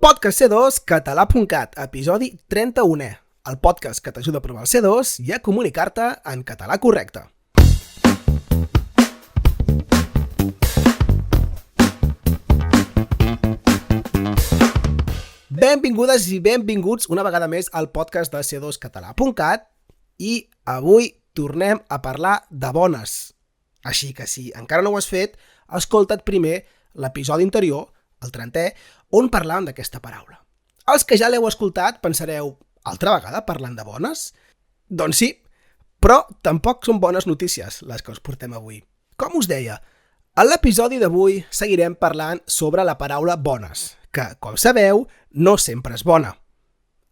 Podcast C2, català.cat, episodi 31è. El podcast que t'ajuda a provar el C2 i a comunicar-te en català correcte. Benvingudes i benvinguts una vegada més al podcast de C2 català.cat i avui tornem a parlar de bones. Així que si encara no ho has fet, escolta't primer l'episodi anterior, el 30è, on parlàvem d'aquesta paraula. Els que ja l'heu escoltat pensareu, altra vegada parlant de bones? Doncs sí, però tampoc són bones notícies les que us portem avui. Com us deia, en l'episodi d'avui seguirem parlant sobre la paraula bones, que, com sabeu, no sempre és bona.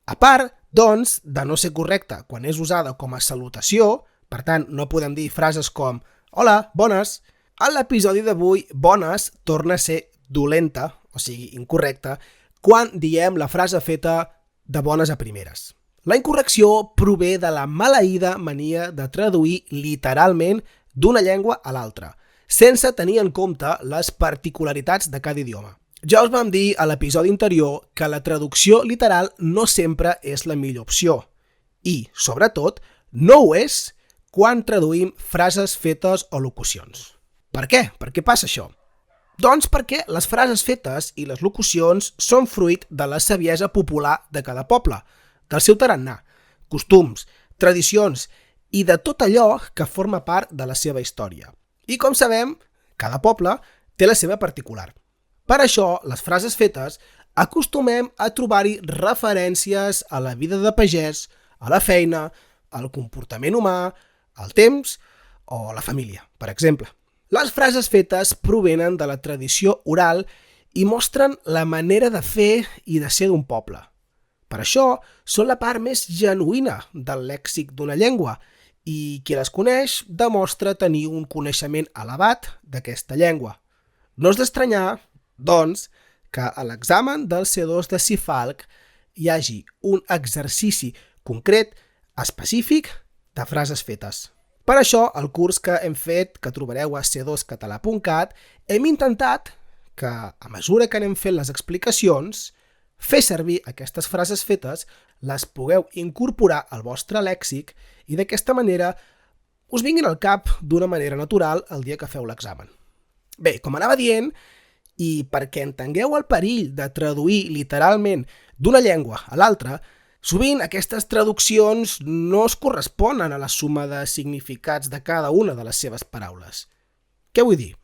A part, doncs, de no ser correcta quan és usada com a salutació, per tant, no podem dir frases com «Hola, bones», en l'episodi d'avui, bones torna a ser dolenta, o sigui, incorrecta, quan diem la frase feta de bones a primeres. La incorrecció prové de la maleïda mania de traduir literalment d'una llengua a l'altra, sense tenir en compte les particularitats de cada idioma. Ja us vam dir a l'episodi anterior que la traducció literal no sempre és la millor opció i, sobretot, no ho és quan traduïm frases fetes o locucions. Per què? Per què passa això? Doncs perquè les frases fetes i les locucions són fruit de la saviesa popular de cada poble, del seu tarannà, costums, tradicions i de tot allò que forma part de la seva història. I com sabem, cada poble té la seva particular. Per això, les frases fetes acostumem a trobar-hi referències a la vida de pagès, a la feina, al comportament humà, al temps o a la família, per exemple. Les frases fetes provenen de la tradició oral i mostren la manera de fer i de ser d'un poble. Per això, són la part més genuïna del lèxic d'una llengua i qui les coneix demostra tenir un coneixement elevat d'aquesta llengua. No és d'estranyar, doncs, que a l'examen del C2 de CIFALC hi hagi un exercici concret, específic, de frases fetes. Per això, el curs que hem fet, que trobareu a c2català.cat, hem intentat que, a mesura que anem fent les explicacions, fer servir aquestes frases fetes, les pugueu incorporar al vostre lèxic i d'aquesta manera us vinguin al cap d'una manera natural el dia que feu l'examen. Bé, com anava dient, i perquè entengueu el perill de traduir literalment d'una llengua a l'altra, sovint aquestes traduccions no es corresponen a la suma de significats de cada una de les seves paraules. Què vull dir?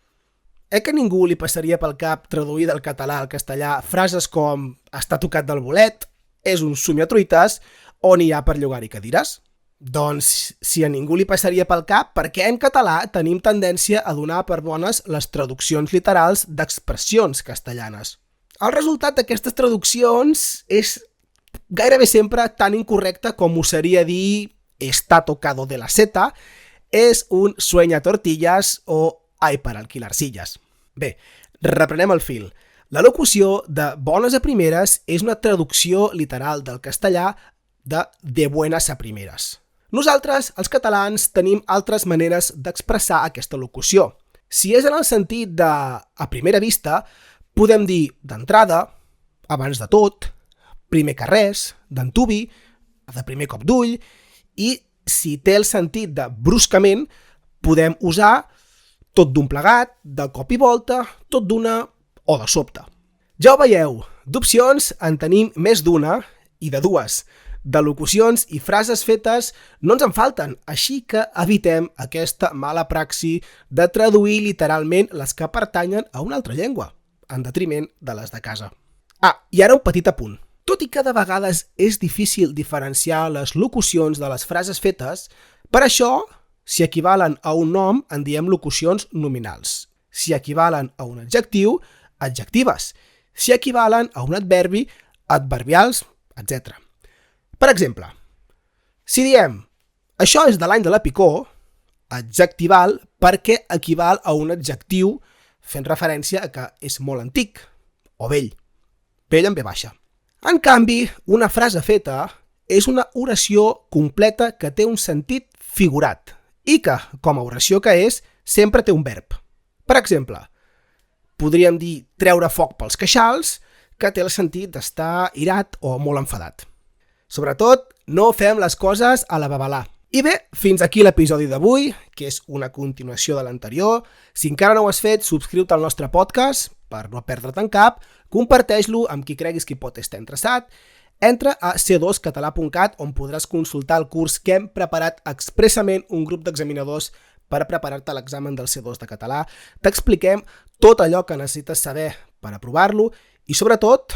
Que a ningú li passaria pel cap traduir del català al castellà frases com «està tocat del bolet», «és un somiatruites» o «n'hi ha per llogar-hi cadires»? Doncs, si a ningú li passaria pel cap, per què en català tenim tendència a donar per bones les traduccions literals d'expressions castellanes? El resultat d'aquestes traduccions és gairebé sempre tan incorrecte com ho seria dir «está tocado de la seta», «es un sueña tortillas» o «hay para alquilar sillas». Bé, reprenem el fil. La locució de bones a primeres és una traducció literal del castellà de buenas a primeres. Nosaltres, els catalans, tenim altres maneres d'expressar aquesta locució. Si és en el sentit de a primera vista, podem dir d'entrada, abans de tot, primer que res, d'antuvi, de primer cop d'ull, i si té el sentit de bruscament, podem usar tot d'un plegat, de cop i volta, tot d'una o de sobte. Ja ho veieu, d'opcions en tenim més d'una i de dues. De locucions i frases fetes no ens en falten, així que evitem aquesta mala praxi de traduir literalment les que pertanyen a una altra llengua, en detriment de les de casa. I ara un petit apunt. Tot i que de vegades és difícil diferenciar les locucions de les frases fetes, per això, si equivalen a un nom, en diem locucions nominals. Si equivalen a un adjectiu, adjectives. Si equivalen a un adverbi, adverbials, etc. Per exemple, si diem «això és de l'any de la picor», adjectival perquè equival a un adjectiu fent referència a que és molt antic o vell. Vell amb V baixa. En canvi, una frase feta és una oració completa que té un sentit figurat i que, com a oració que és, sempre té un verb. Per exemple, podríem dir treure foc pels queixals, que té el sentit d'estar irat o molt enfadat. Sobretot, no fem les coses a la babalà. I bé, fins aquí l'episodi d'avui, que és una continuació de l'anterior. Si encara no ho has fet, subscriu-te al nostre podcast per no perdre't en cap, comparteix-lo amb qui creguis que pot estar interessat. Entra a c2català.cat on podràs consultar el curs que hem preparat expressament un grup d'examinadors per preparar-te l'examen del C2 de català. T'expliquem tot allò que necessites saber per aprovar-lo i, sobretot,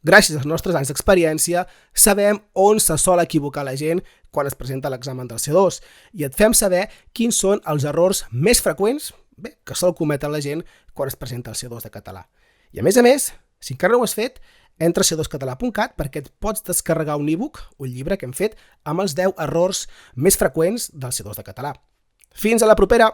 gràcies als nostres anys d'experiència, sabem on se sol equivocar la gent quan es presenta l'examen del C2 i et fem saber quins són els errors més freqüents que sol cometre la gent quan es presenta el C2 de català. I a més, si encara no ho has fet, entra a c2català.cat perquè et pots descarregar un e-book, un llibre que hem fet, amb els 10 errors més freqüents del C2 de català. Fins a la propera!